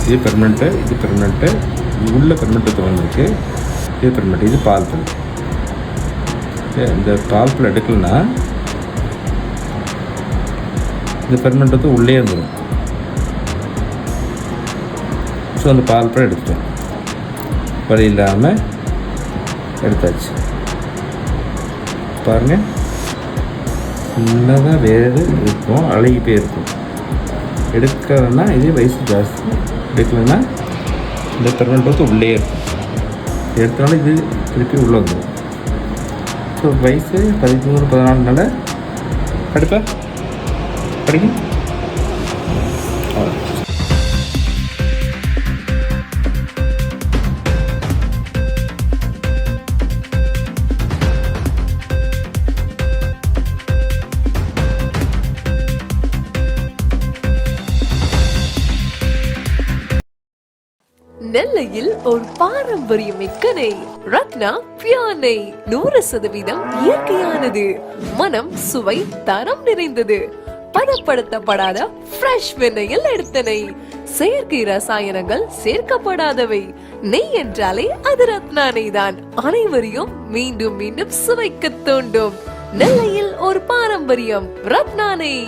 இது பெர்மனெண்ட்டு, இது பெர்மனெண்ட்டு, இது உள்ள பெர்மனெண்ட் வந்துருக்கு, இது பெர்மனெண்ட், இது பால் பல். இந்த பால் பல் எடுக்கலன்னா இந்த பெர்மனெண்ட் உள்ளே வந்துடும். ஸோ அந்த பால் பல் எடுத்துட்டோம், வலி இல்லாமல் எடுத்தாச்சு. பாருங்கள், சின்னதாக வேறு இருக்கும், அழகி போயிருக்கும். எடுக்கிறதுனா இதே வயசு ஜாஸ்தி, எடுக்கலைன்னா இந்த பெர்மனெண்ட் உள்ளே இருக்கும். எடுத்தனால இது திருப்பி உள்ளே வந்துடும். ஸோ வயசு 13-14 அடுப்பா படிக்கும். நெல்லையில் ஒரு பாரம்பரியமிக்க நெய், ரத்னா பியூர் நெய். 100% இயற்கையானது, மனம் சுவை தரம் நிறைந்தது, பதப்படுத்தப்படாத ஃப்ரெஷ் வெண்ணெயில் எடுத்த நெய். செயற்கை ரசாயனங்கள் சேர்க்கப்படாதவை. நெய் என்றாலே அது ரத்னா நெய் தான். அனைவரையும் மீண்டும் மீண்டும் சுவைக்க தூண்டும். நெல்லையில் ஒரு பாரம்பரியம், ரத்னா நெய்.